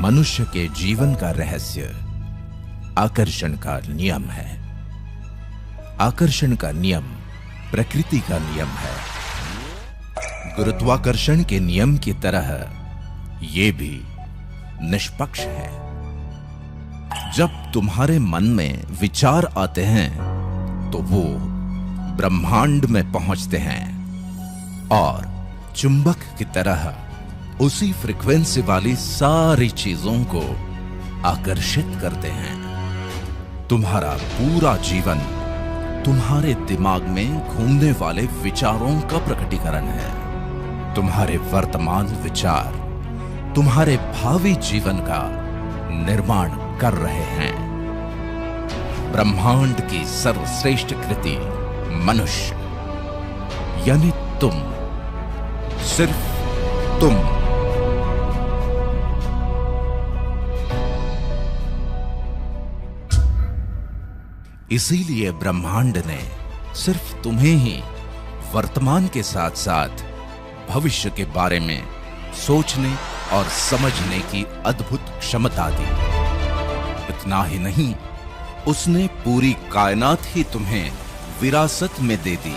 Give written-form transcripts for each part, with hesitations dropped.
मनुष्य के जीवन का रहस्य आकर्षण का नियम है। आकर्षण का नियम प्रकृति का नियम है। गुरुत्वाकर्षण के नियम की तरह यह भी निष्पक्ष है। जब तुम्हारे मन में विचार आते हैं तो वो ब्रह्मांड में पहुंचते हैं और चुंबक की तरह उसी फ्रीक्वेंसी वाली सारी चीजों को आकर्षित करते हैं। तुम्हारा पूरा जीवन तुम्हारे दिमाग में घूमने वाले विचारों का प्रकटीकरण है। तुम्हारे वर्तमान विचार तुम्हारे भावी जीवन का निर्माण कर रहे हैं। ब्रह्मांड की सर्वश्रेष्ठ कृति मनुष्य यानी तुम, सिर्फ तुम। इसीलिए ब्रह्मांड ने सिर्फ तुम्हें ही वर्तमान के साथ साथ भविष्य के बारे में सोचने और समझने की अद्भुत क्षमता दी। इतना ही नहीं, उसने पूरी कायनात ही तुम्हें विरासत में दे दी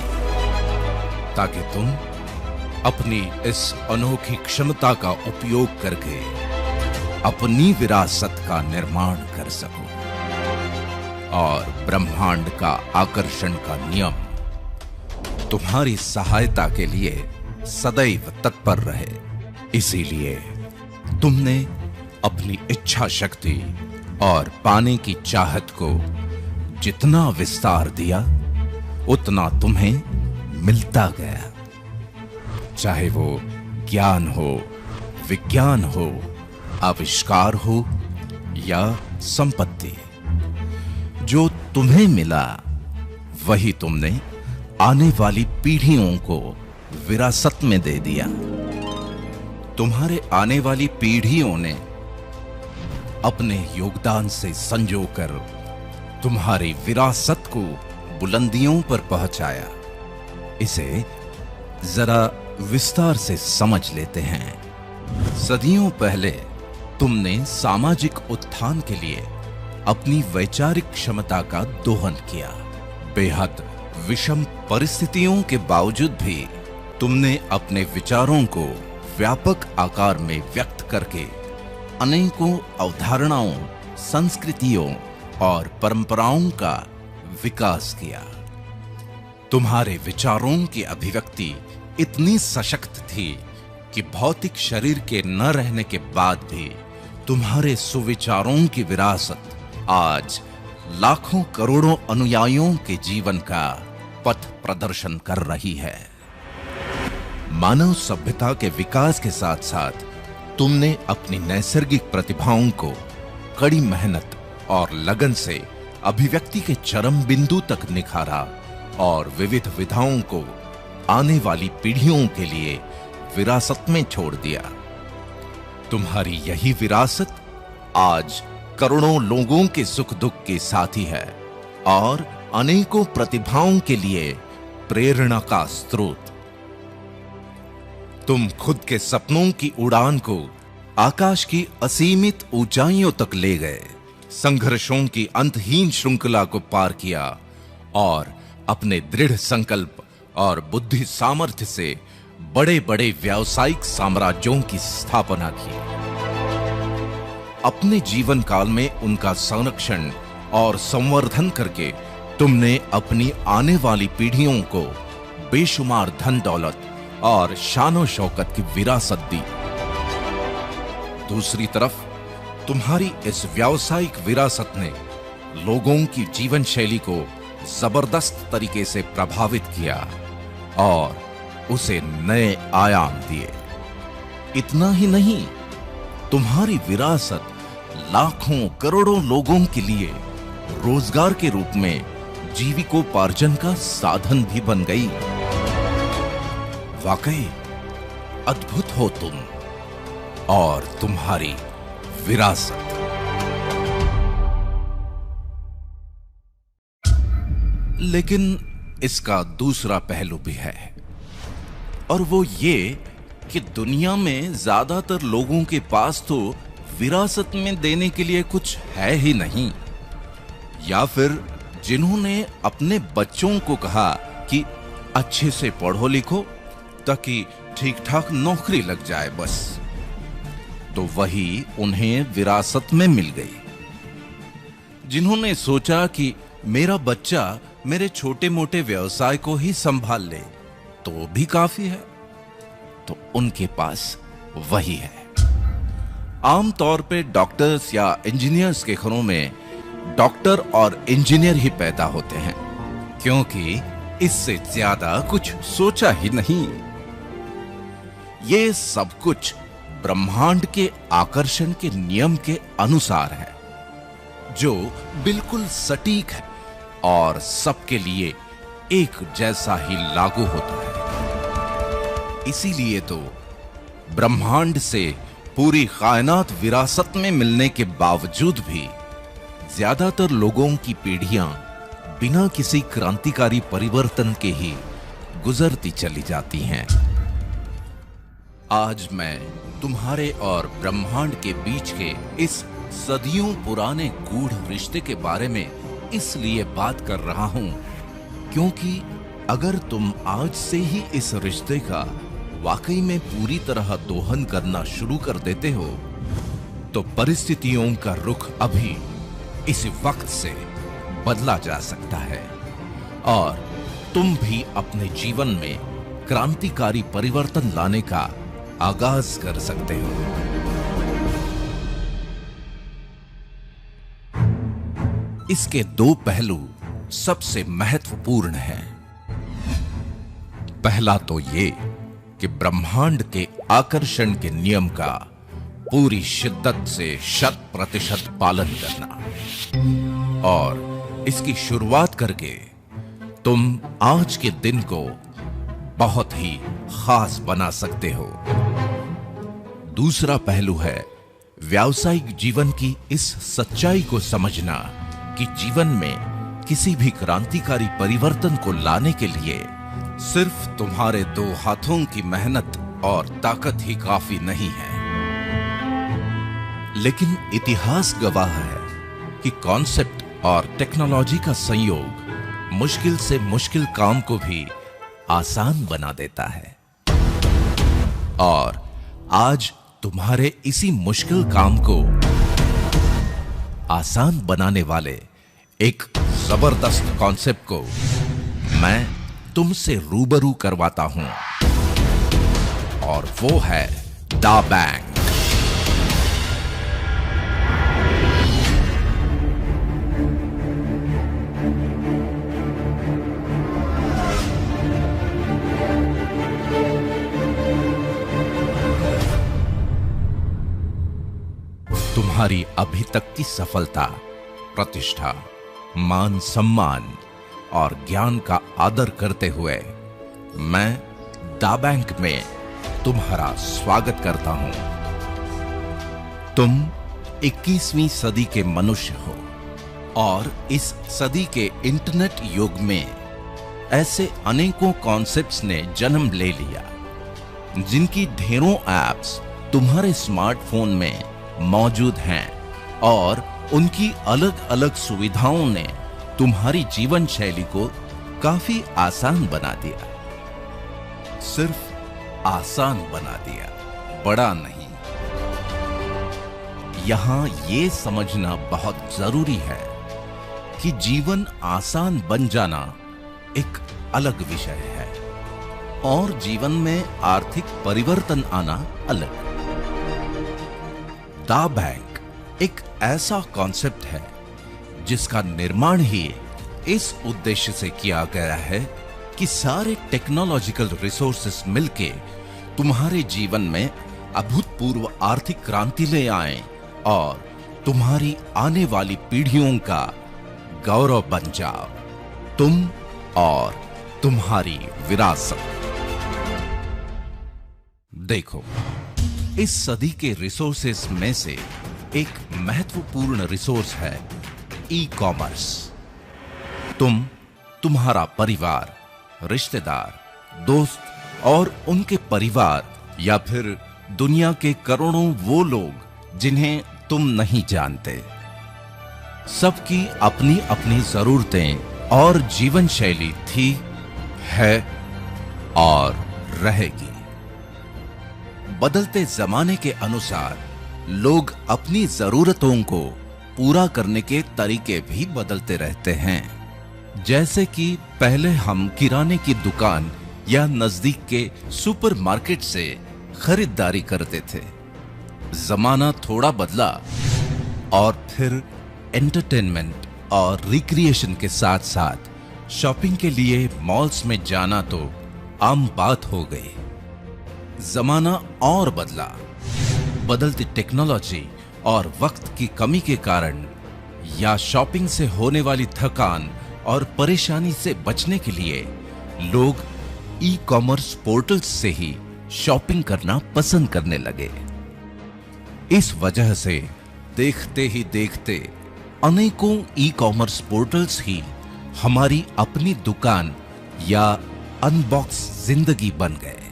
ताकि तुम अपनी इस अनोखी क्षमता का उपयोग करके अपनी विरासत का निर्माण कर सको और ब्रह्मांड का आकर्षण का नियम तुम्हारी सहायता के लिए सदैव तत्पर रहे। इसीलिए तुमने अपनी इच्छा शक्ति और पाने की चाहत को जितना विस्तार दिया उतना तुम्हें मिलता गया। चाहे वो ज्ञान हो, विज्ञान हो, आविष्कार हो या संपत्ति, जो तुम्हें मिला वही तुमने आने वाली पीढ़ियों को विरासत में दे दिया। तुम्हारे आने वाली पीढ़ियों ने अपने योगदान से संजोकर तुम्हारी विरासत को बुलंदियों पर पहुंचाया। इसे जरा विस्तार से समझ लेते हैं। सदियों पहले तुमने सामाजिक उत्थान के लिए अपनी वैचारिक क्षमता का दोहन किया। बेहद विषम परिस्थितियों के बावजूद भी तुमने अपने विचारों को व्यापक आकार में व्यक्त करके अनेकों अवधारणाओं, संस्कृतियों और परंपराओं का विकास किया। तुम्हारे विचारों की अभिव्यक्ति इतनी सशक्त थी कि भौतिक शरीर के न रहने के बाद भी तुम्हारे सुविचारों की विरासत आज लाखों करोड़ों अनुयायियों के जीवन का पथ प्रदर्शन कर रही है। मानव सभ्यता के विकास के साथ साथ तुमने अपनी नैसर्गिक प्रतिभाओं को कड़ी मेहनत और लगन से अभिव्यक्ति के चरम बिंदु तक निखारा और विविध विधाओं को आने वाली पीढ़ियों के लिए विरासत में छोड़ दिया। तुम्हारी यही विरासत आज करोड़ों लोगों के सुख दुख के साथी है और अनेकों प्रतिभाओं के लिए प्रेरणा का स्रोत। तुम खुद के सपनों की उड़ान को आकाश की असीमित ऊंचाइयों तक ले गए, संघर्षों की अंतहीन श्रृंखला को पार किया और अपने दृढ़ संकल्प और बुद्धि सामर्थ्य से बड़े बड़े व्यावसायिक साम्राज्यों की स्थापना की। अपने जीवन काल में उनका संरक्षण और संवर्धन करके तुमने अपनी आने वाली पीढ़ियों को बेशुमार धन दौलत और शानो शौकत की विरासत दी। दूसरी तरफ तुम्हारी इस व्यावसायिक विरासत ने लोगों की जीवन शैली को जबरदस्त तरीके से प्रभावित किया और उसे नए आयाम दिए। इतना ही नहीं, तुम्हारी विरासत लाखों करोड़ों लोगों के लिए रोजगार के रूप में जीविकोपार्जन का साधन भी बन गई। वाकई अद्भुत हो तुम और तुम्हारी विरासत। लेकिन इसका दूसरा पहलू भी है और वो ये कि दुनिया में ज्यादातर लोगों के पास तो विरासत में देने के लिए कुछ है ही नहीं, या फिर जिन्होंने अपने बच्चों को कहा कि अच्छे से पढ़ो लिखो ताकि ठीक ठाक नौकरी लग जाए बस, तो वही उन्हें विरासत में मिल गई। जिन्होंने सोचा कि मेरा बच्चा मेरे छोटे मोटे व्यवसाय को ही संभाल ले तो भी काफी है, तो उनके पास वही है। आमतौर पे डॉक्टर्स या इंजीनियर्स के घरों में डॉक्टर और इंजीनियर ही पैदा होते हैं, क्योंकि इससे ज्यादा कुछ सोचा ही नहीं। ये सब कुछ ब्रह्मांड के आकर्षण के नियम के अनुसार है, जो बिल्कुल सटीक है और सबके लिए एक जैसा ही लागू होता है। इसीलिए तो ब्रह्मांड से पूरी कायनात विरासत में मिलने के बावजूद भी ज्यादातर लोगों की पीढ़ियां बिना किसी क्रांतिकारी परिवर्तन के ही गुजरती चली जाती हैं। आज मैं तुम्हारे और ब्रह्मांड के बीच के इस सदियों पुराने गूढ़ रिश्ते के बारे में इसलिए बात कर रहा हूं क्योंकि अगर तुम आज से ही इस रिश्ते का वाकई में पूरी तरह दोहन करना शुरू कर देते हो, तो परिस्थितियों का रुख अभी इसी वक्त से बदला जा सकता है और तुम भी अपने जीवन में क्रांतिकारी परिवर्तन लाने का आगाज कर सकते हो। इसके दो पहलू सबसे महत्वपूर्ण हैं। पहला तो ये कि ब्रह्मांड के आकर्षण के नियम का पूरी शिद्दत से 100% पालन करना, और इसकी शुरुआत करके तुम आज के दिन को बहुत ही खास बना सकते हो। दूसरा पहलू है व्यावसायिक जीवन की इस सच्चाई को समझना कि जीवन में किसी भी क्रांतिकारी परिवर्तन को लाने के लिए सिर्फ तुम्हारे दो हाथों की मेहनत और ताकत ही काफी नहीं है, लेकिन इतिहास गवाह है कि कॉन्सेप्ट और टेक्नोलॉजी का संयोग मुश्किल से मुश्किल काम को भी आसान बना देता है। और आज तुम्हारे इसी मुश्किल काम को आसान बनाने वाले एक जबरदस्त कॉन्सेप्ट को मैं तुमसे रूबरू करवाता हूं, और वो है दा बैंक। तुम्हारी अभी तक की सफलता, प्रतिष्ठा, मान सम्मान और ज्ञान का आदर करते हुए मैं दा बैंक में तुम्हारा स्वागत करता हूं। तुम 21वीं सदी के मनुष्य हो और इस सदी के इंटरनेट युग में ऐसे अनेकों कॉन्सेप्ट्स ने जन्म ले लिया, जिनकी ढेरों एप्स तुम्हारे स्मार्टफोन में मौजूद हैं, और उनकी अलग अलग सुविधाओं ने तुम्हारी जीवन शैली को काफी आसान बना दिया। सिर्फ आसान बना दिया, बड़ा नहीं। यहां ये समझना बहुत जरूरी है कि जीवन आसान बन जाना एक अलग विषय है और जीवन में आर्थिक परिवर्तन आना अलग। दा बैंक एक ऐसा कॉन्सेप्ट है जिसका निर्माण ही इस उद्देश्य से किया गया है कि सारे टेक्नोलॉजिकल रिसोर्सेस मिलके तुम्हारे जीवन में अभूतपूर्व आर्थिक क्रांति ले आएं और तुम्हारी आने वाली पीढ़ियों का गौरव बन जाओ, तुम और तुम्हारी विरासत। देखो, इस सदी के रिसोर्सेस में से एक महत्वपूर्ण रिसोर्स है ई कॉमर्स। तुम, तुम्हारा परिवार, रिश्तेदार, दोस्त और उनके परिवार, या फिर दुनिया के करोड़ों वो लोग जिन्हें तुम नहीं जानते। सबकी अपनी अपनी जरूरतें और जीवन शैली थी, है और रहेगी। बदलते जमाने के अनुसार लोग अपनी जरूरतों को पूरा करने के तरीके भी बदलते रहते हैं। जैसे कि पहले हम किराने की दुकान या नजदीक के सुपरमार्केट से खरीदारी करते थे। जमाना थोड़ा बदला और फिर एंटरटेनमेंट और रिक्रिएशन के साथ साथ शॉपिंग के लिए मॉल्स में जाना तो आम बात हो गई। जमाना और बदला। बदलती टेक्नोलॉजी और वक्त की कमी के कारण या शॉपिंग से होने वाली थकान और परेशानी से बचने के लिए लोग ई कॉमर्स पोर्टल्स से ही शॉपिंग करना पसंद करने लगे। इस वजह से देखते ही देखते अनेकों ई कॉमर्स पोर्टल्स ही हमारी अपनी दुकान या अनबॉक्स जिंदगी बन गए।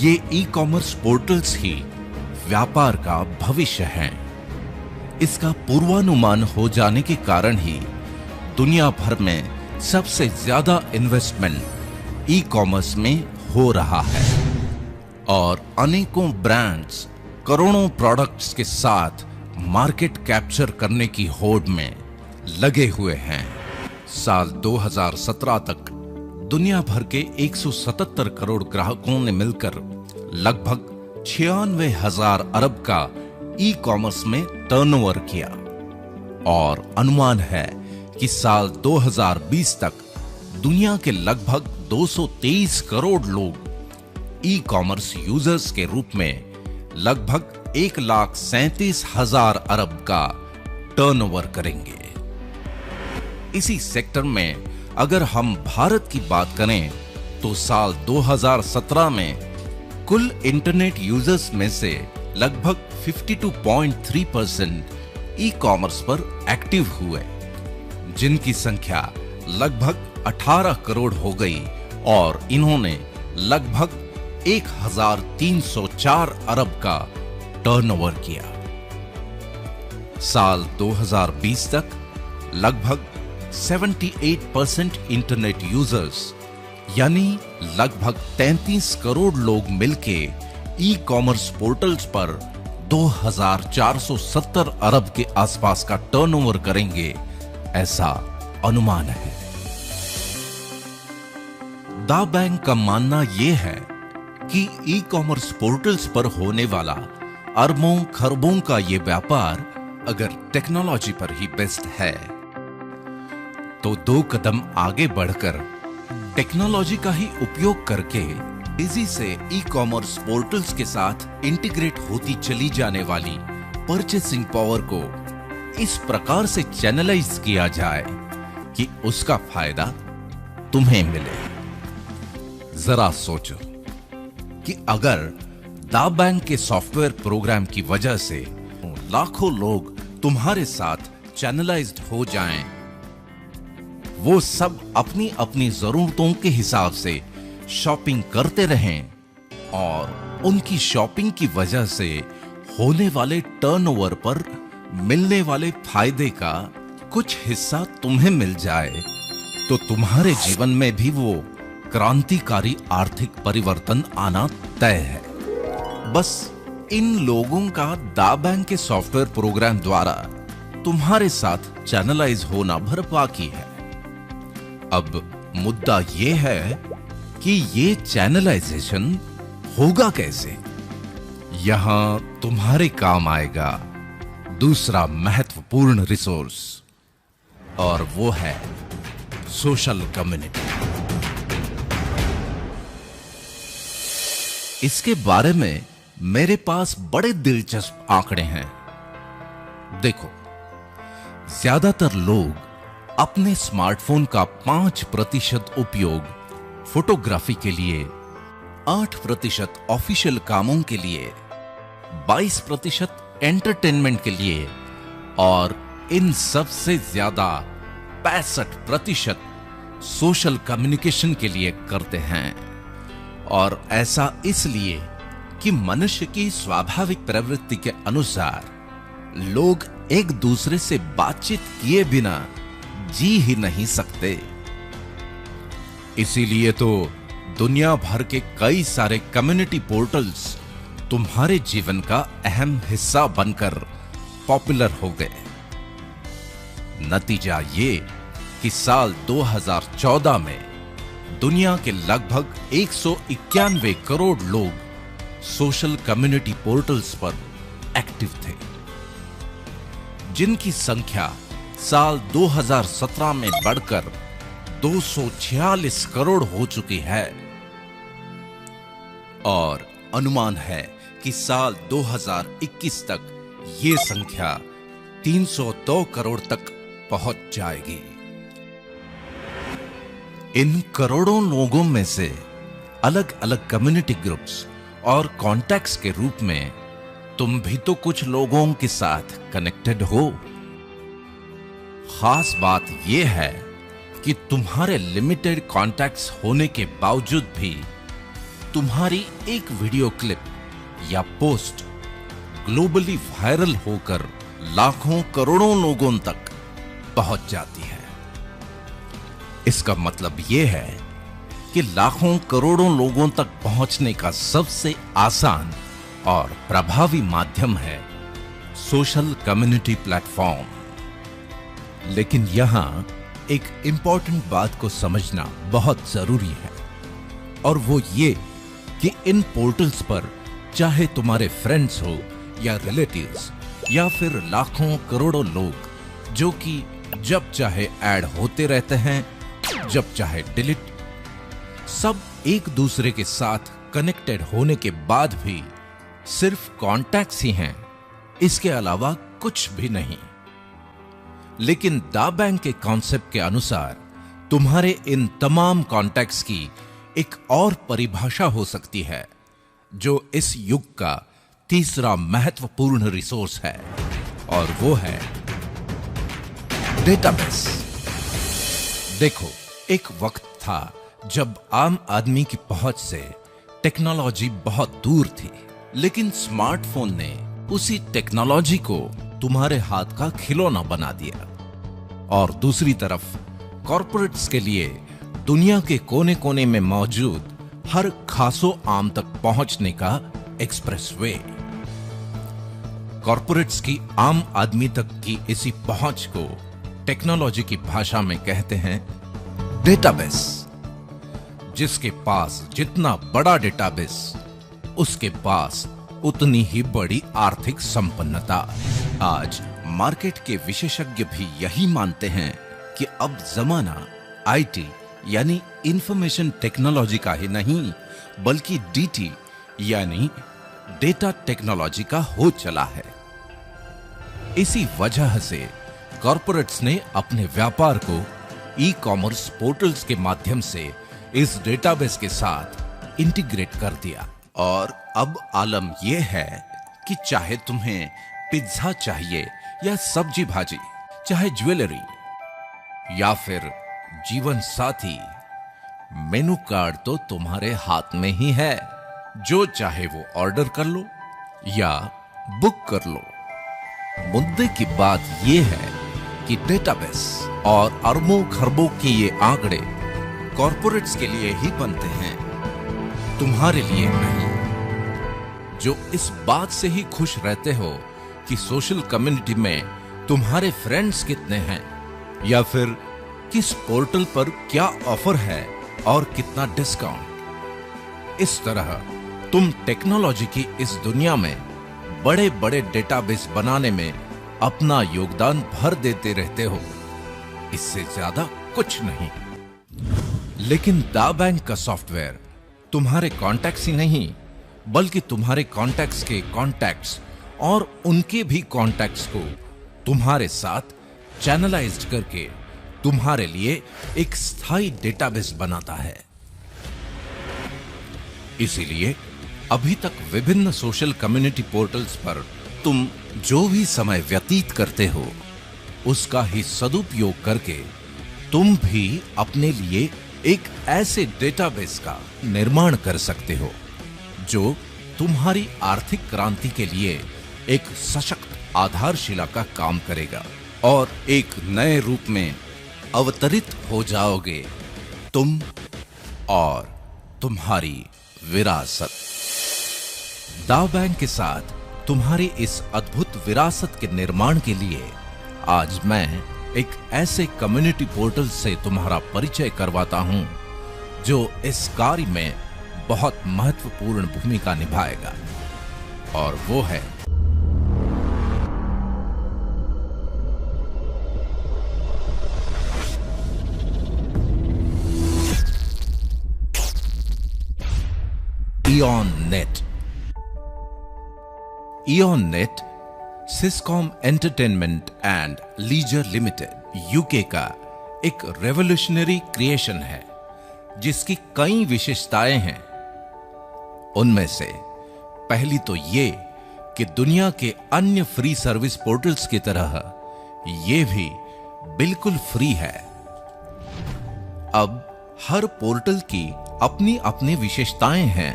ये ई कॉमर्स पोर्टल्स ही व्यापार का भविष्य हैं। इसका पूर्वानुमान हो जाने के कारण ही दुनिया भर में सबसे ज्यादा इन्वेस्टमेंट ई कॉमर्स में हो रहा है और अनेकों ब्रांड्स करोड़ों प्रोडक्ट्स के साथ मार्केट कैप्चर करने की होड़ में लगे हुए हैं। साल 2017 तक दुनिया भर के 177 करोड़ ग्राहकों ने मिलकर लगभग 96,000 अरब का ई कॉमर्स में टर्नओवर किया और अनुमान है कि साल 2020 तक दुनिया के लगभग 223 करोड़ लोग ई कॉमर्स यूजर्स के रूप में लगभग 1,37,000 अरब का टर्नओवर करेंगे। इसी सेक्टर में अगर हम भारत की बात करें तो साल 2017 में कुल इंटरनेट यूजर्स में से लगभग 52.3% ई कॉमर्स पर एक्टिव हुए, जिनकी संख्या लगभग 18 करोड़ हो गई और इन्होंने लगभग 1,304 अरब का टर्नओवर किया। साल 2020 तक लगभग 78% इंटरनेट यूजर्स यानी लगभग 33 करोड़ लोग मिलके ई कॉमर्स पोर्टल्स पर 2,470 अरब के आसपास का टर्नओवर करेंगे, ऐसा अनुमान है। दा बैंक का मानना यह है कि ई कॉमर्स पोर्टल्स पर होने वाला अरबों खरबों का ये व्यापार अगर टेक्नोलॉजी पर ही बेस्ड है तो 2 कदम आगे बढ़कर टेक्नोलॉजी का ही उपयोग करके तेजी से ई कॉमर्स पोर्टल्स के साथ इंटीग्रेट होती चली जाने वाली परचेसिंग पावर को इस प्रकार से चैनलाइज किया जाए कि उसका फायदा तुम्हें मिले। जरा सोचो कि अगर दा बैंक के सॉफ्टवेयर प्रोग्राम की वजह से लाखों लोग तुम्हारे साथ चैनलाइज्ड हो जाएं, वो सब अपनी अपनी जरूरतों के हिसाब से शॉपिंग करते रहें और उनकी शॉपिंग की वजह से होने वाले टर्नओवर पर मिलने वाले फायदे का कुछ हिस्सा तुम्हें मिल जाए, तो तुम्हारे जीवन में भी वो क्रांतिकारी आर्थिक परिवर्तन आना तय है। बस इन लोगों का दा बैंक के सॉफ्टवेयर प्रोग्राम द्वारा तुम्हारे साथ चैनलाइज होना भर बाकी है। अब मुद्दा ये है कि ये चैनलाइजेशन होगा कैसे। यहां तुम्हारे काम आएगा दूसरा महत्वपूर्ण रिसोर्स और वो है सोशल कम्युनिटी। इसके बारे में मेरे पास बड़े दिलचस्प आंकड़े हैं। देखो, ज्यादातर लोग अपने स्मार्टफोन का 5% उपयोग फोटोग्राफी के लिए, 8% ऑफिशियल कामों के लिए, 22% एंटरटेनमेंट के लिए और इन सब से ज्यादा 65% सोशल कम्युनिकेशन के लिए करते हैं। और ऐसा इसलिए कि मनुष्य की स्वाभाविक प्रवृत्ति के अनुसार लोग एक दूसरे से बातचीत किए बिना जी ही नहीं सकते। इसीलिए तो दुनिया भर के कई सारे कम्युनिटी पोर्टल्स तुम्हारे जीवन का अहम हिस्सा बनकर पॉपुलर हो गए। नतीजा ये कि साल 2014 में दुनिया के लगभग 191 करोड़ लोग सोशल कम्युनिटी पोर्टल्स पर एक्टिव थे, जिनकी संख्या साल 2017 में बढ़कर 246 करोड़ हो चुकी है और अनुमान है कि साल 2021 तक ये संख्या 302 करोड़ तक पहुंच जाएगी। इन करोड़ों लोगों में से अलग अलग कम्युनिटी ग्रुप्स और कॉन्टैक्ट्स के रूप में तुम भी तो कुछ लोगों के साथ कनेक्टेड हो। खास बात यह है कि तुम्हारे लिमिटेड कॉन्टैक्ट्स होने के बावजूद भी तुम्हारी एक वीडियो क्लिप या पोस्ट ग्लोबली वायरल होकर लाखों करोड़ों लोगों तक पहुंच जाती है। इसका मतलब यह है कि लाखों करोड़ों लोगों तक पहुंचने का सबसे आसान और प्रभावी माध्यम है सोशल कम्युनिटी प्लेटफॉर्म। लेकिन यहां एक इंपॉर्टेंट बात को समझना बहुत जरूरी है, और वो ये कि इन पोर्टल्स पर चाहे तुम्हारे फ्रेंड्स हो या रिलेटिव्स या फिर लाखों करोड़ों लोग जो कि जब चाहे ऐड होते रहते हैं, जब चाहे डिलीट, सब एक दूसरे के साथ कनेक्टेड होने के बाद भी सिर्फ कॉन्टैक्ट्स ही हैं, इसके अलावा कुछ भी नहीं। लेकिन दा बैंक के कॉन्सेप्ट के अनुसार तुम्हारे इन तमाम कॉन्टैक्ट्स की एक और परिभाषा हो सकती है, जो इस युग का तीसरा महत्वपूर्ण रिसोर्स है, और वो है डेटाबेस। देखो, एक वक्त था जब आम आदमी की पहुंच से टेक्नोलॉजी बहुत दूर थी, लेकिन स्मार्टफोन ने उसी टेक्नोलॉजी को तुम्हारे हाथ का खिलौना बना दिया। और दूसरी तरफ कॉर्पोरेट्स के लिए दुनिया के कोने कोने में मौजूद हर खासो आम तक पहुंचने का एक्सप्रेसवे। कॉर्पोरेट्स की आम आदमी तक की इसी पहुंच को टेक्नोलॉजी की भाषा में कहते हैं डेटाबेस। जिसके पास जितना बड़ा डेटाबेस, उसके पास उतनी ही बड़ी आर्थिक संपन्नता। आज मार्केट के विशेषज्ञ भी यही मानते हैं कि अब जमाना आईटी यानी इंफॉर्मेशन टेक्नोलॉजी का ही नहीं, बल्कि डीटी यानी डेटा टेक्नोलॉजी का हो चला है। इसी वजह से कॉर्पोरेट्स ने अपने व्यापार को ई कॉमर्स पोर्टल्स के माध्यम से इस डेटाबेस के साथ इंटीग्रेट कर दिया। और अब आलम यह है कि चाहे तुम्हें पिज्जा चाहिए या सब्जी भाजी, चाहे ज्वेलरी या फिर जीवन साथी, मेनू कार्ड तो तुम्हारे हाथ में ही है। जो चाहे वो ऑर्डर कर लो या बुक कर लो। मुद्दे की बात यह है कि डेटाबेस और अरबों खरबों के ये आंकड़े कॉर्पोरेट्स के लिए ही बनते हैं, तुम्हारे लिए नहीं। जो इस बात से ही खुश रहते हो कि सोशल कम्युनिटी में तुम्हारे फ्रेंड्स कितने हैं, या फिर किस पोर्टल पर क्या ऑफर है और कितना डिस्काउंट। इस तरह तुम टेक्नोलॉजी की इस दुनिया में बड़े बड़े डेटाबेस बनाने में अपना योगदान भर देते रहते हो, इससे ज्यादा कुछ नहीं। लेकिन दा बैंक का सॉफ्टवेयर तुम्हारे कॉन्टैक्ट्स ही नहीं, बल्कि तुम्हारे कॉन्टैक्ट्स के कॉन्टैक्ट्स और उनके भी कॉन्टैक्ट्स को तुम्हारे साथ चैनलाइज्ड करके तुम्हारे लिए एक स्थायी डेटाबेस बनाता है। इसीलिए अभी तक विभिन्न सोशल कम्युनिटी पोर्टल्स पर तुम जो भी समय व्यतीत करते हो, उसका ही सदुपयोग करके तुम भी अपने लिए एक ऐसे डेटाबेस का निर्माण कर सकते हो जो तुम्हारी आर्थिक क्रांति के लिए एक सशक्त आधारशिला का काम करेगा और एक नए रूप में अवतरित हो जाओगे तुम और तुम्हारी विरासत। दाव बैंक के साथ तुम्हारी इस अद्भुत विरासत के निर्माण के लिए आज मैं एक ऐसे कम्युनिटी पोर्टल से तुम्हारा परिचय करवाता हूं जो इस कार्य में बहुत महत्वपूर्ण भूमिका निभाएगा, और वो है Ion Net. Ion Net Syscom entertainment and leisure limited UK का एक रेवोल्यूशनरी क्रिएशन है जिसकी कई विशेषताएं हैं। उनमें से पहली तो ये कि दुनिया के अन्य फ्री सर्विस पोर्टल्स की तरह ये भी बिल्कुल फ्री है। अब हर पोर्टल की अपनी अपनी विशेषताएं हैं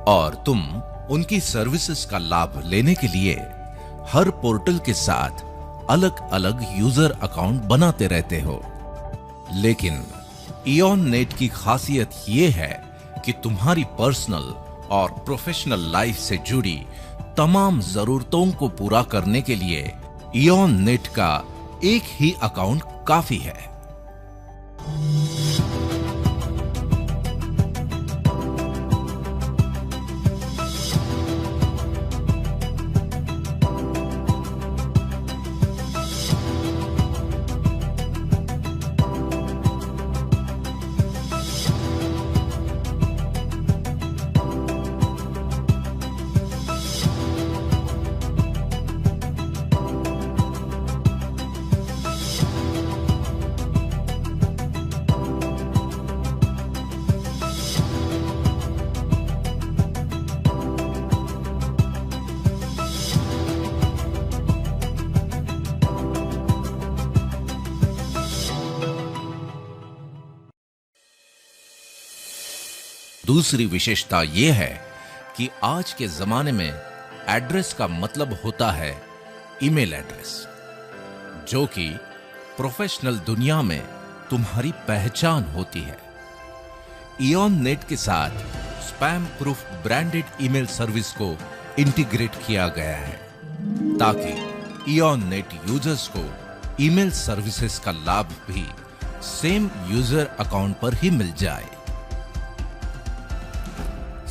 और तुम उनकी सर्विसेज का लाभ लेने के लिए हर पोर्टल के साथ अलग अलग यूजर अकाउंट बनाते रहते हो। लेकिन इयॉन नेट की खासियत यह है कि तुम्हारी पर्सनल और प्रोफेशनल लाइफ से जुड़ी तमाम जरूरतों को पूरा करने के लिए इयॉन नेट का एक ही अकाउंट काफी है। दूसरी विशेषता यह है कि आज के जमाने में एड्रेस का मतलब होता है ईमेल एड्रेस, जो कि प्रोफेशनल दुनिया में तुम्हारी पहचान होती है। इयॉन नेट के साथ spam proof branded email service को इंटीग्रेट किया गया है ताकि इयॉन नेट यूजर्स को ईमेल सर्विसेज का लाभ भी सेम यूजर अकाउंट पर ही मिल जाए।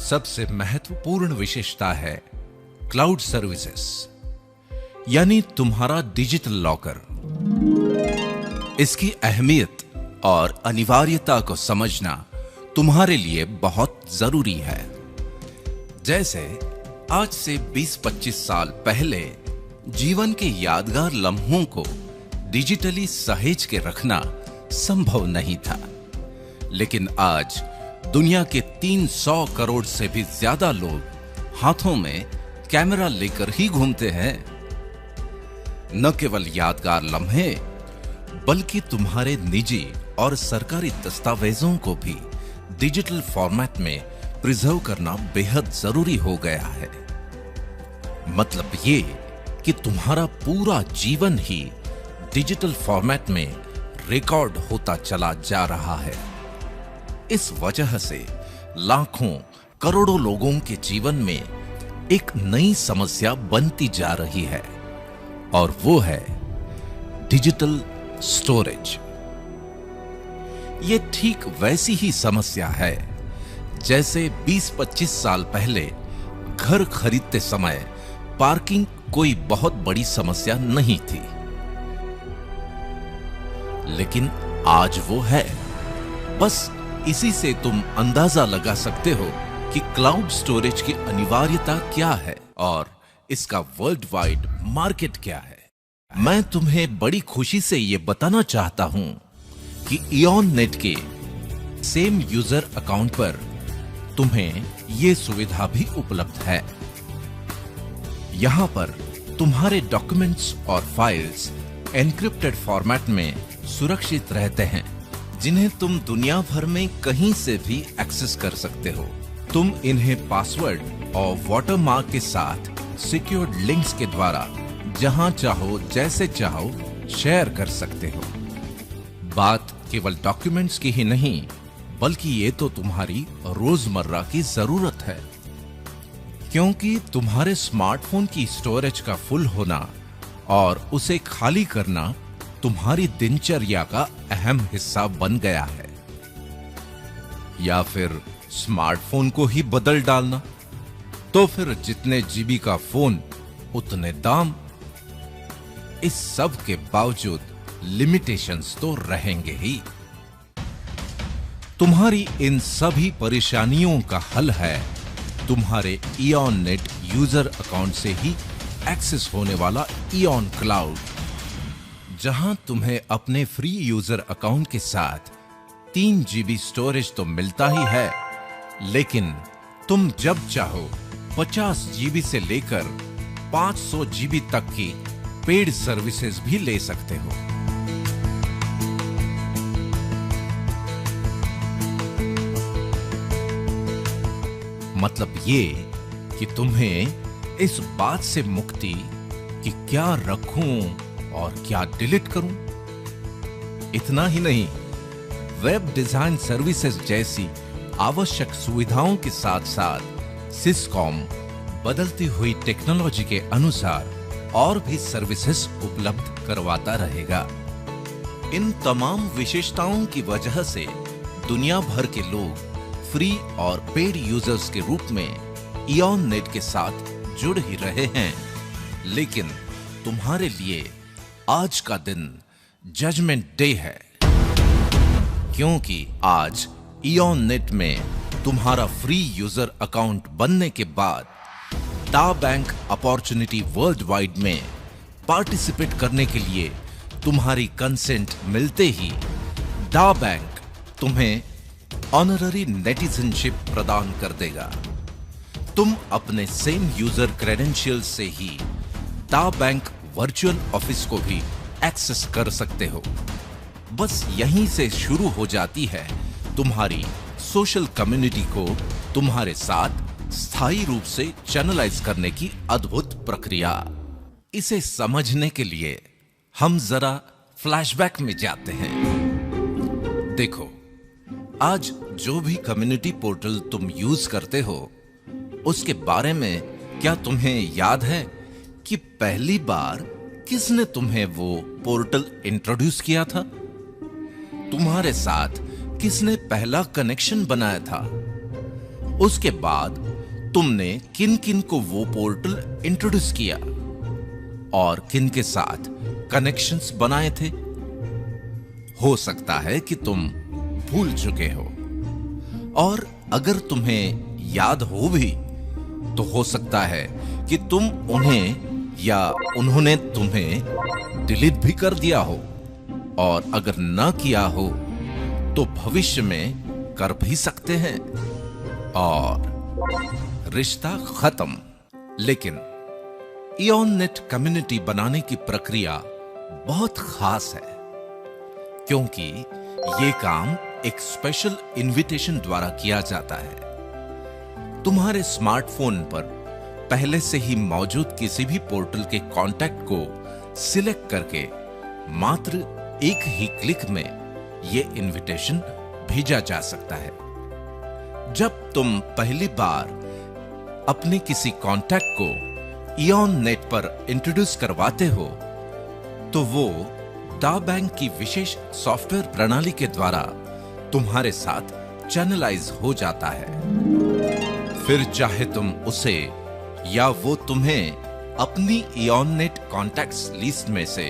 सबसे महत्वपूर्ण विशेषता है क्लाउड सर्विसेज, यानी तुम्हारा डिजिटल लॉकर। इसकी अहमियत और अनिवार्यता को समझना तुम्हारे लिए बहुत जरूरी है। जैसे आज से 20-25 साल पहले जीवन के यादगार लम्हों को डिजिटली सहेज के रखना संभव नहीं था, लेकिन आज दुनिया के 300 करोड़ से भी ज्यादा लोग हाथों में कैमरा लेकर ही घूमते हैं। न केवल यादगार लम्हे बल्कि तुम्हारे निजी और सरकारी दस्तावेजों को भी डिजिटल फॉर्मेट में प्रिजर्व करना बेहद जरूरी हो गया है। मतलब ये कि तुम्हारा पूरा जीवन ही डिजिटल फॉर्मेट में रिकॉर्ड होता चला जा रहा है। इस वजह से लाखों करोड़ों लोगों के जीवन में एक नई समस्या बनती जा रही है, और वो है डिजिटल स्टोरेज। ये ठीक वैसी ही समस्या है जैसे 20-25 साल पहले घर खरीदते समय पार्किंग कोई बहुत बड़ी समस्या नहीं थी, लेकिन आज वो है। बस इसी से तुम अंदाजा लगा सकते हो कि क्लाउड स्टोरेज की अनिवार्यता क्या है और इसका वर्ल्ड वाइड मार्केट क्या है। मैं तुम्हें बड़ी खुशी से यह बताना चाहता हूं कि इयॉन नेट के सेम यूजर अकाउंट पर तुम्हें यह सुविधा भी उपलब्ध है। यहां पर तुम्हारे डॉक्यूमेंट्स और फाइल्स एन्क्रिप्टेड फॉर्मेट में सुरक्षित रहते हैं, जिन्हें तुम दुनिया भर में कहीं से भी एक्सेस कर सकते हो। तुम इन्हें पासवर्ड और वाटरमार्क के साथ सिक्योर्ड लिंक्स के द्वारा जहां चाहो जैसे चाहो शेयर कर सकते हो। बात केवल डॉक्यूमेंट्स की ही नहीं, बल्कि ये तो तुम्हारी रोजमर्रा की जरूरत है, क्योंकि तुम्हारे स्मार्टफोन की स्टोरेज का फुल होना और उसे खाली करना तुम्हारी दिनचर्या का अहम हिस्सा बन गया है। या फिर स्मार्टफोन को ही बदल डालना, तो फिर जितने जीबी का फोन उतने दाम। इस सब के बावजूद लिमिटेशंस तो रहेंगे ही। तुम्हारी इन सभी परेशानियों का हल है तुम्हारे इयॉन नेट यूजर अकाउंट से ही एक्सेस होने वाला इयॉन क्लाउड, जहां तुम्हें अपने फ्री यूजर अकाउंट के साथ 3 GB स्टोरेज तो मिलता ही है, लेकिन तुम जब चाहो 50 GB से लेकर 500 GB तक की पेड सर्विसेज भी ले सकते हो। मतलब ये कि तुम्हें इस बात से मुक्ति कि क्या रखूं और क्या डिलीट करूं। इतना ही नहीं, वेब डिजाइन सर्विसेज जैसी आवश्यक सुविधाओं के साथ साथ सिस्कॉम बदलती हुई टेक्नोलॉजी के अनुसार और भी सर्विसेज उपलब्ध करवाता रहेगा। इन तमाम विशेषताओं की वजह से दुनिया भर के लोग फ्री और पेड यूजर्स के रूप में इयॉन नेट के साथ जुड़ ही रहे हैं। लेकिन तुम्हारे लिए आज का दिन जजमेंट डे है, क्योंकि आज इयॉन नेट में तुम्हारा फ्री यूजर अकाउंट बनने के बाद डा बैंक अपॉर्चुनिटी वर्ल्ड वाइड में पार्टिसिपेट करने के लिए तुम्हारी कंसेंट मिलते ही डा बैंक तुम्हें ऑनररी नेटिजनशिप प्रदान कर देगा। तुम अपने सेम यूजर क्रेडेंशियल से ही डा बैंक वर्चुअल ऑफिस को भी एक्सेस कर सकते हो। बस यहीं से शुरू हो जाती है तुम्हारी सोशल कम्युनिटी को तुम्हारे साथ स्थायी रूप से चैनलाइज करने की अद्भुत प्रक्रिया। इसे समझने के लिए हम जरा फ्लैशबैक में जाते हैं। देखो, आज जो भी कम्युनिटी पोर्टल तुम यूज करते हो, उसके बारे में क्या तुम्हें याद है कि पहली बार किसने तुम्हें वो पोर्टल इंट्रोड्यूस किया था? तुम्हारे साथ किसने पहला कनेक्शन बनाया था? उसके बाद तुमने किन किन को वो पोर्टल इंट्रोड्यूस किया और किन के साथ कनेक्शंस बनाए थे? हो सकता है कि तुम भूल चुके हो, और अगर तुम्हें याद हो भी तो हो सकता है कि तुम उन्हें या उन्होंने तुम्हें डिलीट भी कर दिया हो, और अगर ना किया हो तो भविष्य में कर भी सकते हैं और रिश्ता खत्म। लेकिन इयॉन नेट कम्युनिटी बनाने की प्रक्रिया बहुत खास है, क्योंकि ये काम एक स्पेशल इनविटेशन द्वारा किया जाता है। तुम्हारे स्मार्टफोन पर पहले से ही मौजूद किसी भी पोर्टल के कॉन्टैक्ट को सिलेक्ट करके मात्र एक ही क्लिक में यह इनविटेशन भेजा जा सकता है। जब तुम पहली बार अपने किसी कॉन्टैक्ट को इयॉन नेट पर इंट्रोड्यूस करवाते हो, तो वो डा बैंक की विशेष सॉफ्टवेयर प्रणाली के द्वारा तुम्हारे साथ चैनलाइज हो जाता है। फिर चाहे तुम उसे या वो तुम्हें अपनी इयॉन नेट कॉन्टैक्ट्स लिस्ट में से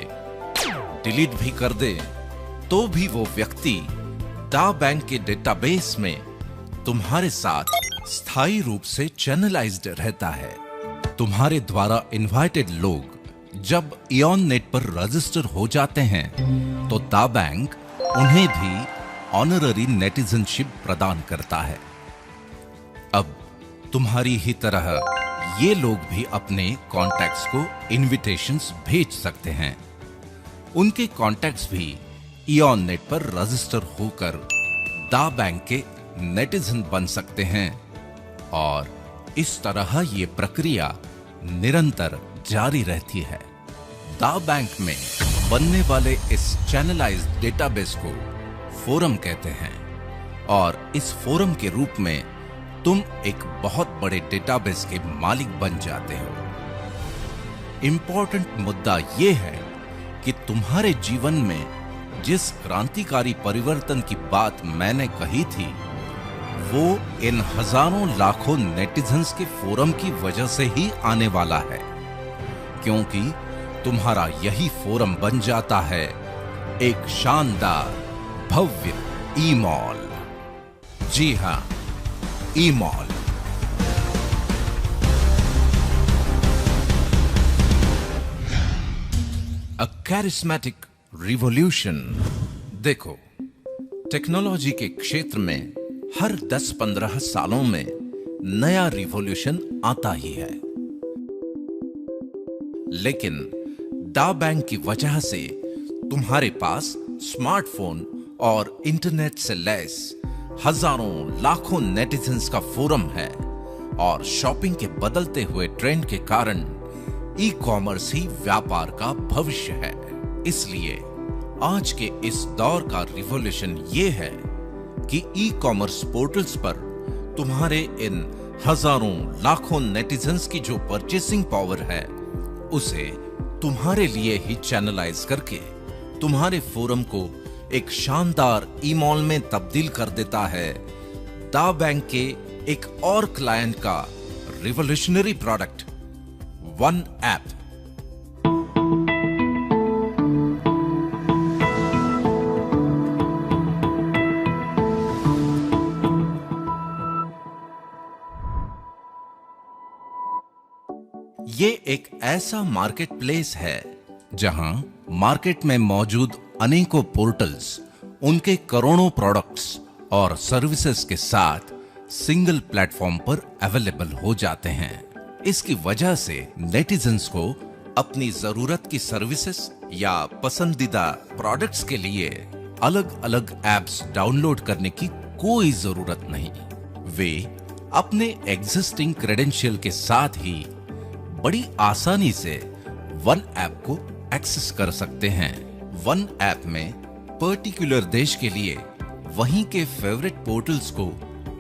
डिलीट भी कर दे, तो भी वो व्यक्ति डा बैंक के डेटाबेस में तुम्हारे साथ स्थायी रूप से चैनलाइज्ड रहता है। तुम्हारे द्वारा इनवाइटेड लोग जब इयॉन नेट पर रजिस्टर हो जाते हैं, तो डा बैंक उन्हें भी ऑनररी नेटिजनशिप प्रदान करता है। अब तुम्हारी ही तरह ये लोग भी अपने कॉन्टैक्ट्स को इनविटेशंस भेज सकते हैं। उनके कॉन्टैक्ट्स भी इयॉन नेट पर रजिस्टर होकर डा बैंक के नेटिजन बन सकते हैं और इस तरह ये प्रक्रिया निरंतर जारी रहती है। दा बैंक में बनने वाले इस चैनलाइज्ड डेटाबेस को फोरम कहते हैं और इस फोरम के रूप में तुम एक बहुत बड़े डेटाबेस के मालिक बन जाते हो। इंपॉर्टेंट मुद्दा यह है कि तुम्हारे जीवन में जिस क्रांतिकारी परिवर्तन की बात मैंने कही थी वो इन हजारों लाखों नेटिजन्स के फोरम की वजह से ही आने वाला है, क्योंकि तुम्हारा यही फोरम बन जाता है एक शानदार भव्य ई-मॉल। जी हां, ई-मॉल। अ कैरिस्मेटिक रिवॉल्यूशन। देखो, टेक्नोलॉजी के क्षेत्र में हर 10-15 सालों में नया रिवॉल्यूशन आता ही है, लेकिन दा बैंक की वजह से तुम्हारे पास स्मार्टफोन और इंटरनेट से लैस हजारों लाखों नेटिजन्स का फोरम है और शॉपिंग के बदलते हुए ट्रेंड के कारण ई कॉमर्स ही व्यापार का भविष्य है। इसलिए आज के इस दौर का रिवॉल्यूशन ये है कि ई कॉमर्स पोर्टल्स पर तुम्हारे इन हजारों लाखों नेटिजन्स की जो परचेसिंग पावर है उसे तुम्हारे लिए ही चैनलाइज करके तुम्हारे फोरम को एक शानदार ई-मॉल में तब्दील कर देता है दा बैंक के एक और क्लाइंट का रिवॉल्यूशनरी प्रोडक्ट वन ऐप। ये एक ऐसा मार्केट प्लेस है जहां मार्केट में मौजूद अनेकों पोर्टल्स उनके करोड़ों प्रोडक्ट्स और सर्विसेज के साथ सिंगल प्लेटफॉर्म पर अवेलेबल हो जाते हैं। इसकी वजह से नेटिजन्स को अपनी जरूरत की सर्विसेज या पसंदीदा प्रोडक्ट्स के लिए अलग अलग ऐप्स डाउनलोड करने की कोई जरूरत नहीं। वे अपने एग्जिस्टिंग क्रेडेंशियल के साथ ही बड़ी आसानी से वन ऐप को एक्सेस कर सकते हैं। वन ऐप में पर्टिकुलर देश के लिए वहीं के फेवरेट पोर्टल्स को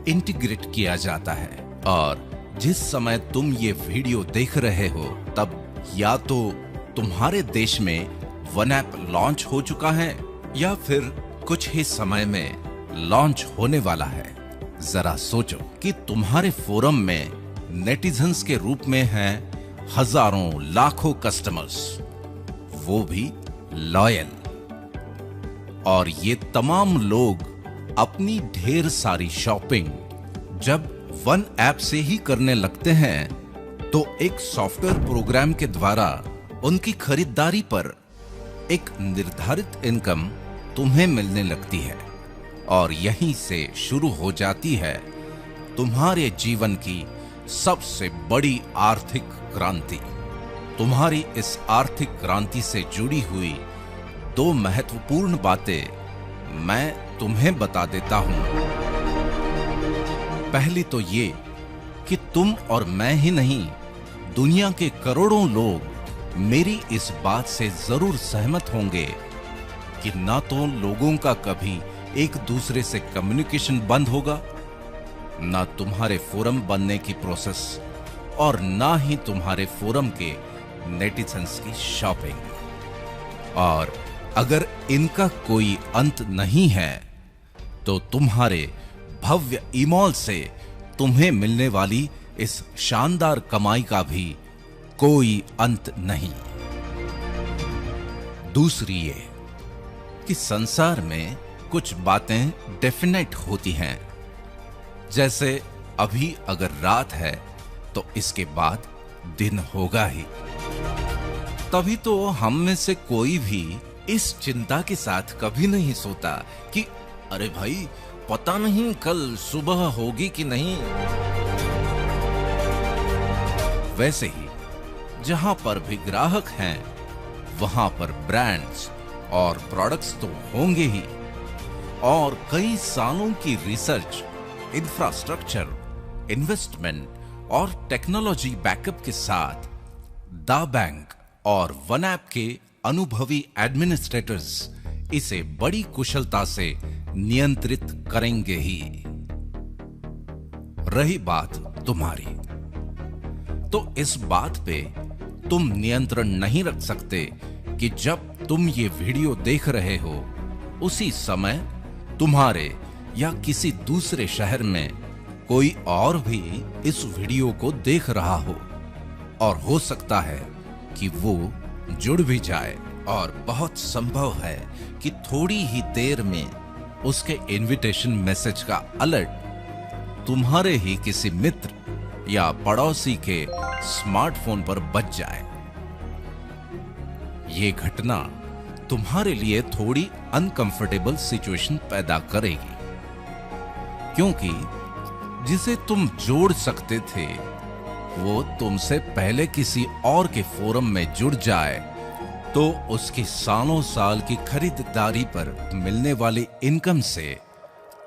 इंटीग्रेट किया जाता है और जिस समय तुम ये वीडियो देख रहे हो तब या तो तुम्हारे देश में वन ऐप लॉन्च हो चुका है या फिर कुछ ही समय में लॉन्च होने वाला है। जरा सोचो कि तुम्हारे फोरम में नेटिजन्स के रूप में हैं हजारों लाखों कस्टमर्स, वो भी लॉयल, और ये तमाम लोग अपनी ढेर सारी शॉपिंग जब वन ऐप से ही करने लगते हैं तो एक सॉफ्टवेयर प्रोग्राम के द्वारा उनकी खरीदारी पर एक निर्धारित इनकम तुम्हें मिलने लगती है और यहीं से शुरू हो जाती है तुम्हारे जीवन की सबसे बड़ी आर्थिक क्रांति। तुम्हारी इस आर्थिक क्रांति से जुड़ी हुई दो महत्वपूर्ण बातें मैं तुम्हें बता देता हूं। पहली तो ये कि तुम और मैं ही नहीं, दुनिया के करोड़ों लोग मेरी इस बात से जरूर सहमत होंगे कि ना तो लोगों का कभी एक दूसरे से कम्युनिकेशन बंद होगा, ना तुम्हारे फोरम बनने की प्रोसेस और ना ही तुम्हारे फोरम के नेटिजन्स की शॉपिंग। और अगर इनका कोई अंत नहीं है तो तुम्हारे भव्य ई-मॉल से तुम्हें मिलने वाली इस शानदार कमाई का भी कोई अंत नहीं। दूसरी ये कि संसार में कुछ बातें डेफिनेट होती हैं, जैसे अभी अगर रात है तो इसके बाद दिन होगा ही। तभी तो हम में से कोई भी इस चिंता के साथ कभी नहीं सोता कि अरे भाई पता नहीं कल सुबह होगी कि नहीं। वैसे ही जहां पर भी ग्राहक हैं वहां पर ब्रांड्स और प्रोडक्ट्स तो होंगे ही, और कई सालों की रिसर्च, इंफ्रास्ट्रक्चर इन्वेस्टमेंट और टेक्नोलॉजी बैकअप के साथ दा बैंक और वन ऐप के अनुभवी एडमिनिस्ट्रेटर्स इसे बड़ी कुशलता से नियंत्रित करेंगे ही। रही बात तुम्हारी, तो इस बात पे तुम नियंत्रण नहीं रख सकते कि जब तुम ये वीडियो देख रहे हो उसी समय तुम्हारे या किसी दूसरे शहर में कोई और भी इस वीडियो को देख रहा हो, और हो सकता है कि वो जुड़ भी जाए, और बहुत संभव है कि थोड़ी ही देर में उसके इनविटेशन मैसेज का अलर्ट तुम्हारे ही किसी मित्र या पड़ोसी के स्मार्टफोन पर बज जाए। ये घटना तुम्हारे लिए थोड़ी अनकंफर्टेबल सिचुएशन पैदा करेगी, क्योंकि जिसे तुम जोड़ सकते थे वो तुमसे पहले किसी और के फोरम में जुड़ जाए तो उसकी सालों साल की खरीदारी पर मिलने वाली इनकम से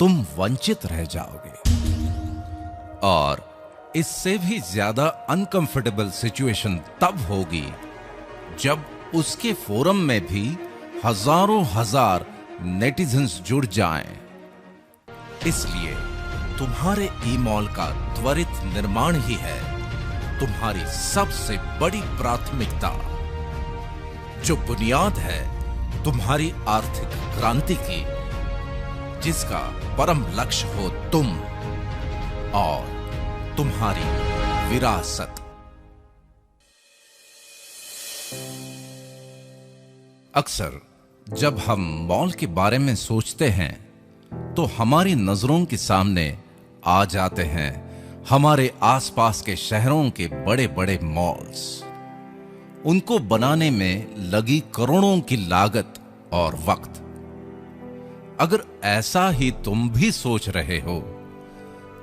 तुम वंचित रह जाओगे। और इससे भी ज्यादा अनकंफर्टेबल सिचुएशन तब होगी जब उसके फोरम में भी हजारों हजार नेटिजन्स जुड़ जाएं। इसलिए तुम्हारे ई-मॉल का त्वरित निर्माण ही है तुम्हारी सबसे बड़ी प्राथमिकता, जो बुनियाद है तुम्हारी आर्थिक क्रांति की, जिसका परम लक्ष्य हो तुम और तुम्हारी विरासत। अक्सर जब हम मॉल के बारे में सोचते हैं तो हमारी नजरों के सामने आ जाते हैं हमारे आसपास के शहरों के बड़े बड़े मॉल्स, उनको बनाने में लगी करोड़ों की लागत और वक्त। अगर ऐसा ही तुम भी सोच रहे हो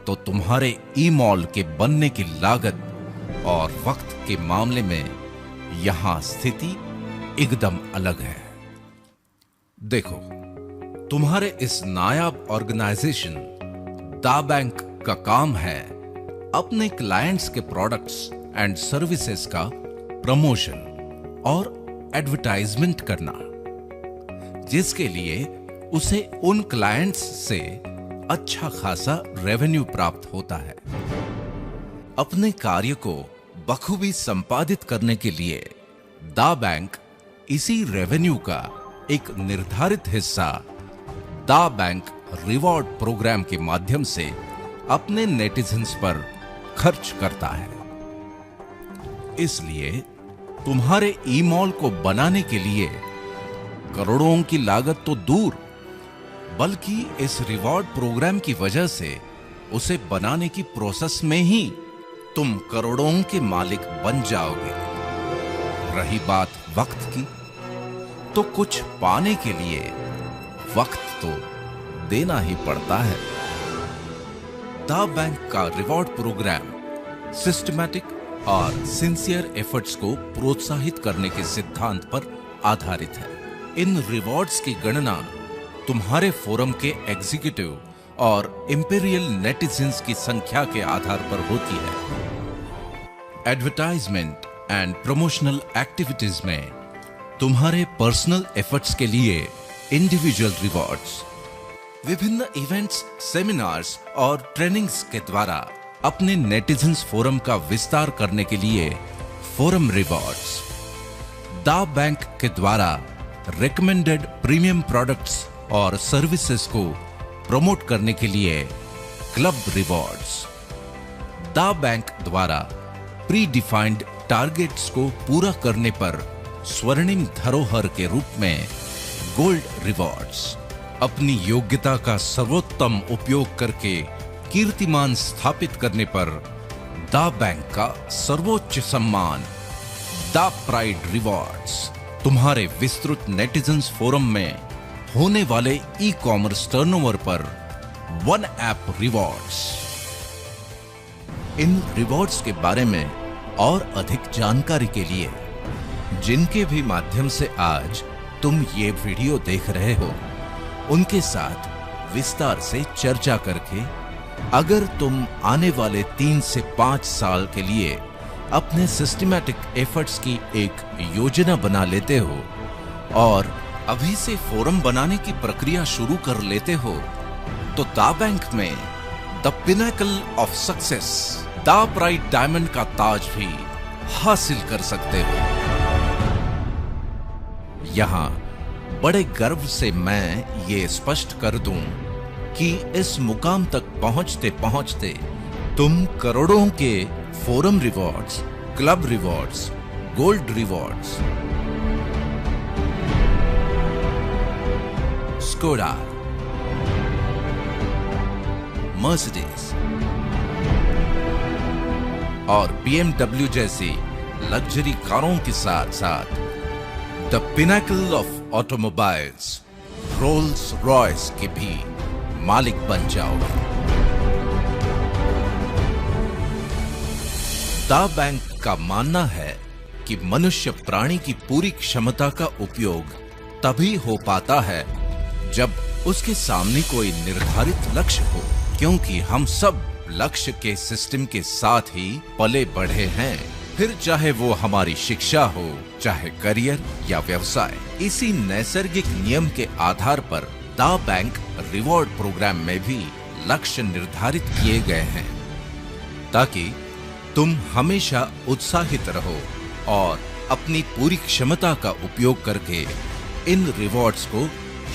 तो तुम्हारे ई-मॉल के बनने की लागत और वक्त के मामले में यहां स्थिति एकदम अलग है। देखो, तुम्हारे इस नायाब ऑर्गेनाइजेशन दा बैंक का काम है अपने क्लाइंट्स के प्रोडक्ट्स एंड सर्विसेज का प्रमोशन और एडवर्टाइजमेंट करना, जिसके लिए उसे उन क्लाइंट्स से अच्छा खासा रेवेन्यू प्राप्त होता है। अपने कार्य को बखूबी संपादित करने के लिए दा बैंक इसी रेवेन्यू का एक निर्धारित हिस्सा दा बैंक रिवॉर्ड प्रोग्राम के माध्यम से अपने नेटिजन्स पर खर्च करता है। इसलिए तुम्हारे ई-मॉल को बनाने के लिए करोड़ों की लागत तो दूर, बल्कि इस रिवॉर्ड प्रोग्राम की वजह से उसे बनाने की प्रोसेस में ही तुम करोड़ों के मालिक बन जाओगे। रही बात वक्त की, तो कुछ पाने के लिए वक्त तो देना ही पड़ता है। दा बैंक का रिवॉर्ड प्रोग्राम सिस्टमैटिक और सिंसियर एफर्ट्स को प्रोत्साहित करने के सिद्धांत पर आधारित है। इन रिवॉर्ड्स की गणना तुम्हारे फोरम के एग्जीक्यूटिव और इंपीरियल नेटिजन्स की संख्या के आधार पर होती है। एडवर्टाइजमेंट एंड प्रमोशनल एक्टिविटीज में तुम्हारे पर्सनल एफर्ट्स के लिए इंडिविजुअल रिवॉर्ड्स, विभिन्न इवेंट्स, सेमिनार्स और ट्रेनिंग्स के द्वारा अपने नेटिजन्स फोरम का विस्तार करने के लिए फोरम रिवॉर्ड्स, दा बैंक के द्वारा रिकमेंडेड प्रीमियम प्रोडक्ट्स और सर्विसेज को प्रमोट करने के लिए क्लब रिवॉर्ड्स, दा बैंक द्वारा प्री डिफाइंड टारगेट्स को पूरा करने पर स्वर्णिम धरोहर के रूप में गोल्ड रिवॉर्ड्स, अपनी योग्यता का सर्वोत्तम उपयोग करके कीर्तिमान स्थापित करने पर दा बैंक का सर्वोच्च सम्मान दा प्राइड रिवॉर्ड्स, तुम्हारे विस्तृत नेटिजन्स फोरम में होने वाले ई कॉमर्स टर्नओवर पर वन ऐप रिवॉर्ड्स। इन रिवॉर्ड्स के बारे में और अधिक जानकारी के लिए, जिनके भी माध्यम से आज तुम ये वीडियो देख रहे हो, उनके साथ विस्तार से चर्चा करके अगर तुम आने वाले 3 से 5 साल के लिए अपने सिस्टमैटिक एफर्ट्स की एक योजना बना लेते हो और अभी से फोरम बनाने की प्रक्रिया शुरू कर लेते हो, तो दा बैंक में द पिनेकल ऑफ सक्सेस, दा प्राइड डायमंड का ताज भी हासिल कर सकते हो। यहां बड़े गर्व से मैं ये स्पष्ट कर दूं कि इस मुकाम तक पहुंचते पहुंचते तुम करोड़ों के forum rewards, club rewards, gold rewards, Skoda, Mercedes और BMW जैसी लग्जरी कारों के साथ साथ the pinnacle of automobiles, Rolls Royce के भी मालिक बन जाओगे। दा बैंक का मानना है कि मनुष्य प्राणी की पूरी क्षमता का उपयोग तभी हो पाता है जब उसके सामने कोई निर्धारित लक्ष्य हो, क्योंकि हम सब लक्ष्य के सिस्टम के साथ ही पले बढ़े हैं, फिर चाहे वो हमारी शिक्षा हो, चाहे करियर या व्यवसाय। इसी नैसर्गिक नियम के आधार पर दा बैंक रिवॉर्ड प्रोग्राम में भी लक्ष्य निर्धारित किए गए हैं ताकि तुम हमेशा उत्साहित रहो और अपनी पूरी क्षमता का उपयोग करके इन रिवॉर्ड्स को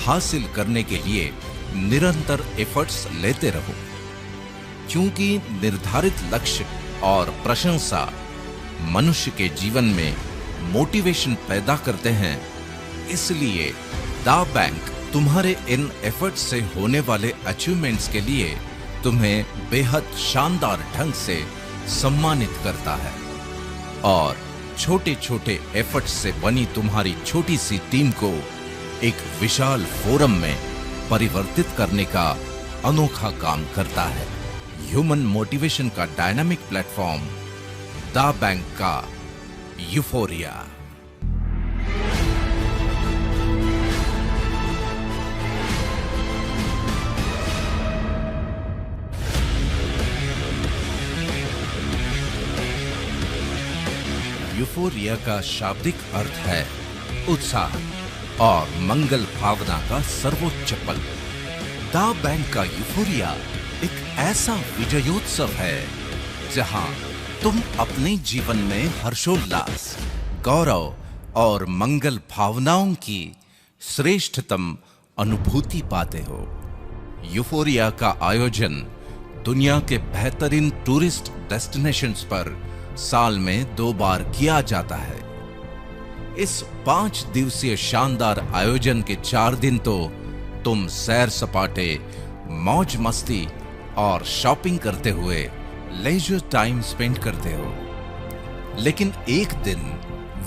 हासिल करने के लिए निरंतर एफर्ट्स लेते रहो। क्योंकि निर्धारित लक्ष्य और प्रशंसा मनुष्य के जीवन में मोटिवेशन पैदा करते हैं, इसलिए दा बैंक तुम्हारे इन एफर्ट्स से होने वाले अचीवमेंट्स के लिए तुम्हें बेहद शानदार ढंग से सम्मानित करता है और छोटे छोटे एफर्ट्स से बनी तुम्हारी छोटी सी टीम को एक विशाल फोरम में परिवर्तित करने का अनोखा काम करता है। ह्यूमन मोटिवेशन का डायनामिक प्लेटफॉर्म दा बैंक का यूफोरिया। यूफोरिया का शाब्दिक अर्थ है उत्साह और मंगल भावना का सर्वोच्च पल। दा बैंक का यूफोरिया एक ऐसा विजयोत्सव है जहां तुम अपने जीवन में हर्षोल्लास, गौरव और मंगल भावनाओं की श्रेष्ठतम अनुभूति पाते हो। यूफोरिया का आयोजन दुनिया के बेहतरीन टूरिस्ट डेस्टिनेशंस पर साल में 2 बार किया जाता है। इस 5 दिवसीय शानदार आयोजन के 4 दिन तो तुम सैर सपाटे, मौज मस्ती और शॉपिंग करते हुए लेजर टाइम स्पेंड करते हो, लेकिन एक दिन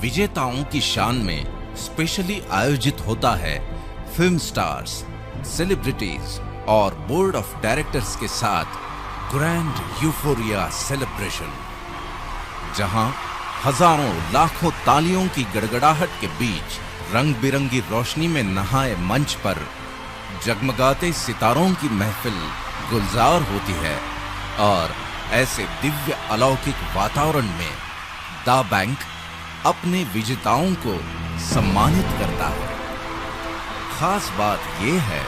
विजेताओं की शान में स्पेशली आयोजित होता है फिल्म स्टार्स, सेलिब्रिटीज और बोर्ड ऑफ डायरेक्टर्स के साथ ग्रैंड यूफोरिया सेलिब्रेशन, जहां हजारों लाखों तालियों की गड़गड़ाहट के बीच रंग बिरंगी रोशनी में नहाए मंच पर जगमगाते सितारों की महफिल गुलजार होती है। और ऐसे दिव्य अलौकिक वातावरण में दा बैंक अपने विजेताओं को सम्मानित करता है। खास बात यह है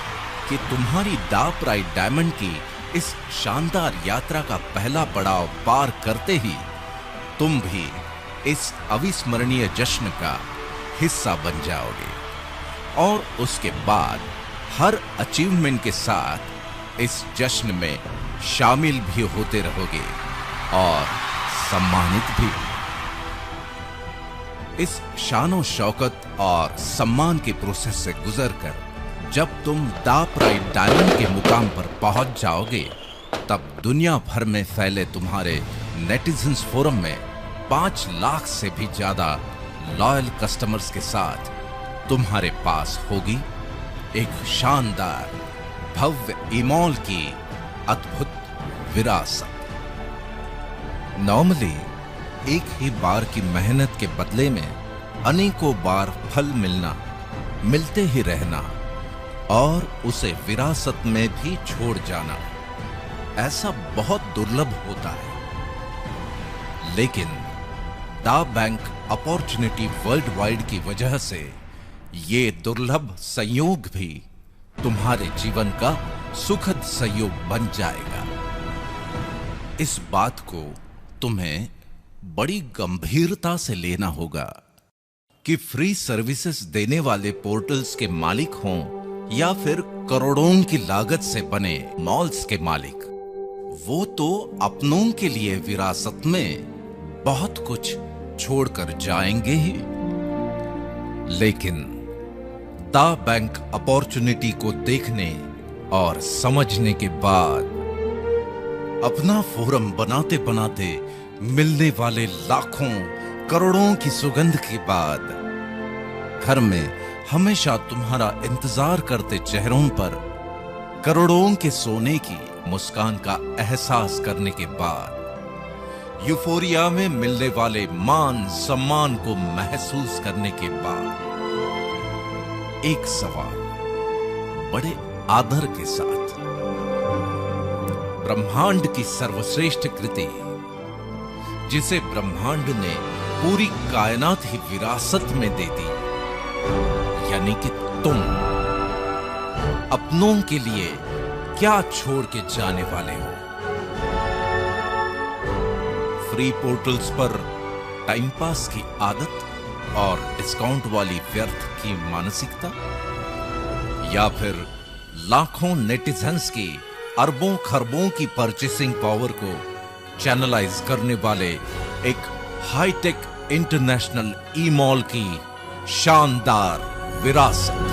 कि तुम्हारी दा प्राइड डायमंड की इस शानदार यात्रा का पहला पड़ाव पार करते ही तुम भी इस अविस्मरणीय जश्न का हिस्सा बन जाओगे और उसके बाद हर अचीवमेंट के साथ इस जश्न में शामिल भी होते रहोगे और सम्मानित भी। इस शानो शौकत और सम्मान के प्रोसेस से गुजरकर जब तुम दा प्राइड डायमंड के मुकाम पर पहुंच जाओगे, तब दुनिया भर में फैले तुम्हारे नेटिजन्स फोरम में 5 लाख से भी ज्यादा लॉयल कस्टमर्स के साथ तुम्हारे पास होगी एक शानदार भव्य ईमॉल की अद्भुत विरासत। नॉर्मली एक ही बार की मेहनत के बदले में अनेकों बार फल मिलना, मिलते ही रहना और उसे विरासत में भी छोड़ जाना, ऐसा बहुत दुर्लभ होता है, लेकिन दा बैंक अपॉर्चुनिटी वर्ल्ड वाइड की वजह से ये दुर्लभ संयोग भी तुम्हारे जीवन का सुखद संयोग बन जाएगा। इस बात को तुम्हें बड़ी गंभीरता से लेना होगा कि फ्री सर्विसेज देने वाले पोर्टल्स के मालिक हों या फिर करोड़ों की लागत से बने मॉल्स के मालिक, वो तो अपनों के लिए विरासत में बहुत कुछ छोड़कर जाएंगे ही, लेकिन दा बैंक अपॉर्चुनिटी को देखने और समझने के बाद, अपना फोरम बनाते बनाते मिलने वाले लाखों करोड़ों की सुगंध के बाद, घर में हमेशा तुम्हारा इंतजार करते चेहरों पर करोड़ों के सोने की मुस्कान का एहसास करने के बाद, यूफोरिया में मिलने वाले मान सम्मान को महसूस करने के बाद, एक सवाल बड़े आदर के साथ, ब्रह्मांड की सर्वश्रेष्ठ कृति जिसे ब्रह्मांड ने पूरी कायनात ही विरासत में दे दी, यानी कि तुम अपनों के लिए क्या छोड़ के जाने वाले हो? फ्री पोर्टल्स पर टाइम पास की आदत और डिस्काउंट वाली व्यर्थ की मानसिकता, या फिर लाखों नेटिजन्स की अरबों खरबों की परचेसिंग पावर को चैनलाइज करने वाले एक हाईटेक इंटरनेशनल ई मॉल की शानदार विरासत?